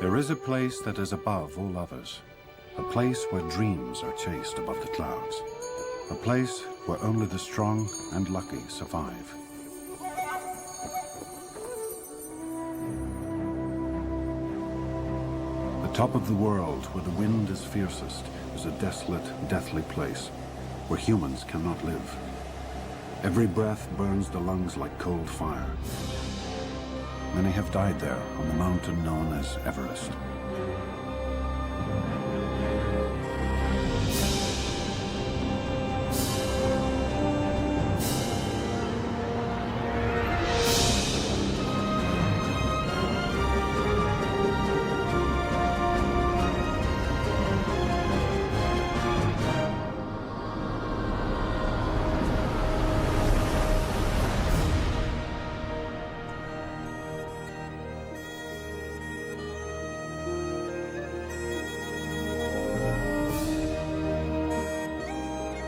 There is a place that is above all others, a place where dreams are chased above the clouds, a place where only the strong and lucky survive. The top of the world, where the wind is fiercest, is a desolate, deathly place where humans cannot live. Every breath burns the lungs like cold fire. Many have died there on the mountain known as Everest.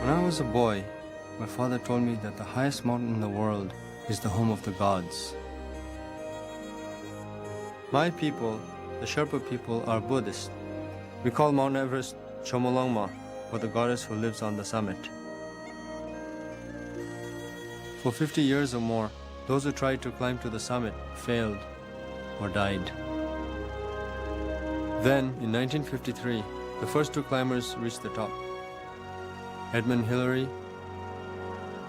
When I was a boy, my father told me that the highest mountain in the world is the home of the gods. My people, the Sherpa people, are Buddhist. We call Mount Everest Chomolungma, for the goddess who lives on the summit. For 50 years or more, those who tried to climb to the summit failed or died. Then, in 1953, the first two climbers reached the top. Edmund Hillary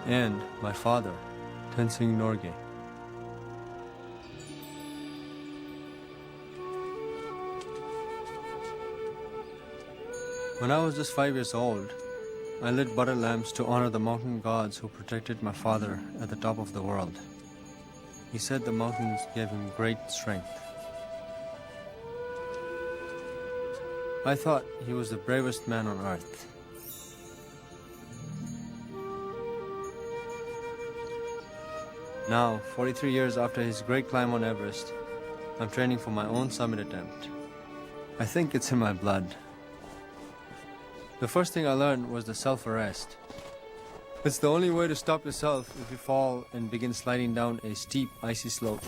and my father, Tenzing Norgay. When I was just 5 years old, I lit butter lamps to honor the mountain gods who protected my father at the top of the world. He said the mountains gave him great strength. I thought he was the bravest man on earth. Now, 43 years after his great climb on Everest, I'm training for my own summit attempt. I think it's in my blood. The first thing I learned was the self-arrest. It's the only way to stop yourself if you fall and begin sliding down a steep, icy slope.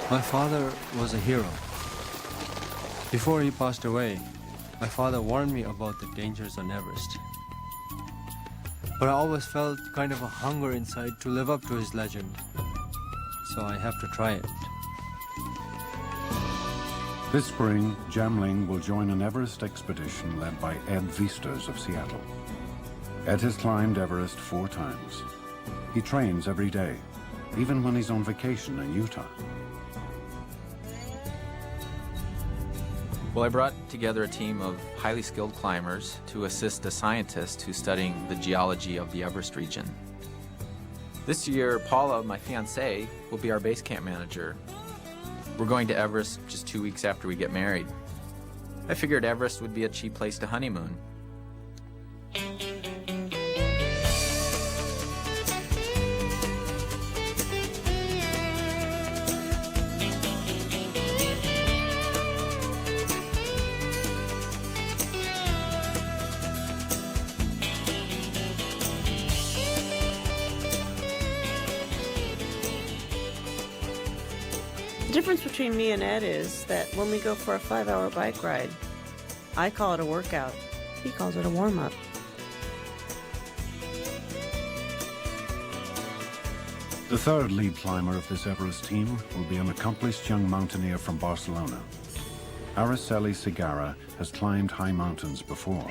My father was a hero. Before he passed away, my father warned me about the dangers on Everest. But I always felt kind of a hunger inside to live up to his legend. So I have to try it. This spring, Jamling will join an Everest expedition led by Ed Viesturs of Seattle. Ed has climbed Everest 4 times. He trains every day, even when he's on vacation in Utah. Well, I brought together a team of highly skilled climbers to assist a scientist who's studying the geology of the Everest region. This year, Paula, my fiancée, will be our base camp manager. We're going to Everest just 2 weeks after we get married. I figured Everest would be a cheap place to honeymoon. The difference between me and Ed is that when we go for a 5-hour bike ride, I call it a workout. He calls it a warm-up. The third lead climber of this Everest team will be an accomplished young mountaineer from Barcelona. Araceli Segarra has climbed high mountains before,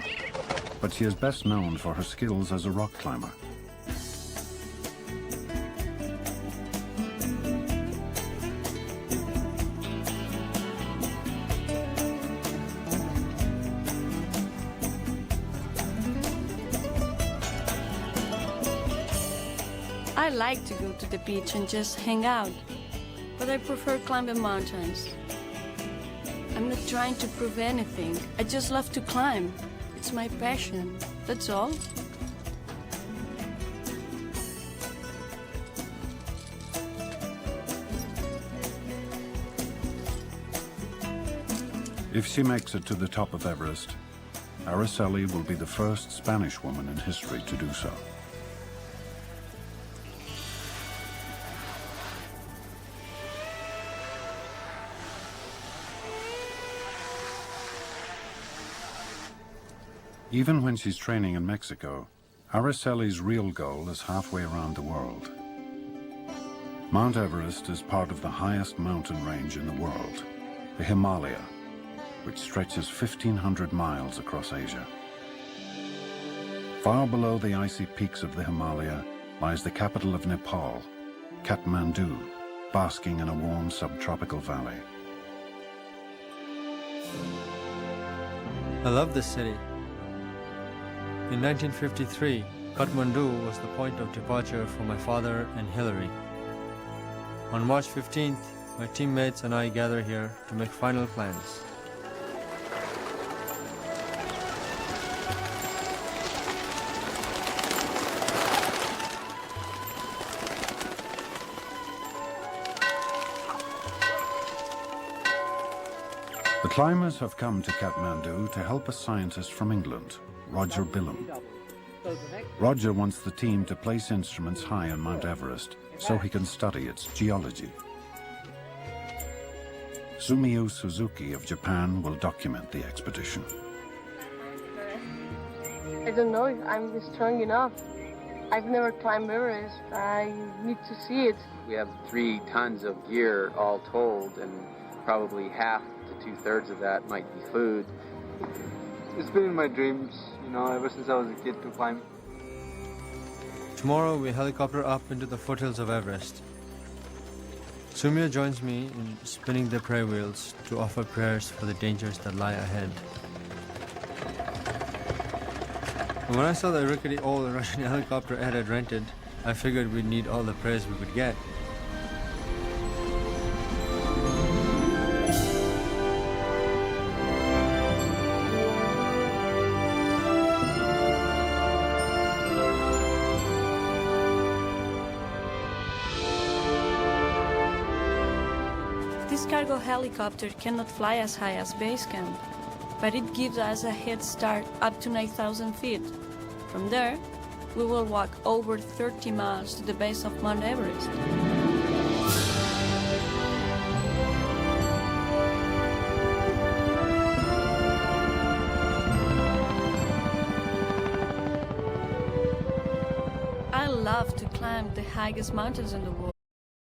but she is best known for her skills as a rock climber. I like to go to the beach and just hang out, but I prefer climbing mountains. I'm not trying to prove anything. I just love to climb. It's my passion, that's all. If she makes it to the top of Everest, Araceli will be the first Spanish woman in history to do so. Even when she's training in Mexico, Araceli's real goal is halfway around the world. Mount Everest is part of the highest mountain range in the world, the Himalaya, which stretches 1,500 miles across Asia. Far below the icy peaks of the Himalaya lies the capital of Nepal, Kathmandu, basking in a warm subtropical valley. I love this city. In 1953, Kathmandu was the point of departure for my father and Hillary. On March 15th, my teammates and I gather here to make final plans. The climbers have come to Kathmandu to help a scientist from England, Roger Billum. Roger wants the team to place instruments high on Mount Everest so he can study its geology. Sumio Suzuki of Japan will document the expedition. I don't know if I'm strong enough. I've never climbed Everest. I need to see it. We have 3 tons of gear all told, and probably half to 2/3 of that might be food. It's been in my dreams, ever since I was a kid to climb. Tomorrow we helicopter up into the foothills of Everest. Sumio joins me in spinning the prayer wheels to offer prayers for the dangers that lie ahead. And when I saw the rickety old Russian helicopter Ed had rented, I figured we'd need all the prayers we could get. This cargo helicopter cannot fly as high as base camp, but it gives us a head start up to 9,000 feet. From there, we will walk over 30 miles to the base of Mount Everest. I love to climb the highest mountains in the world.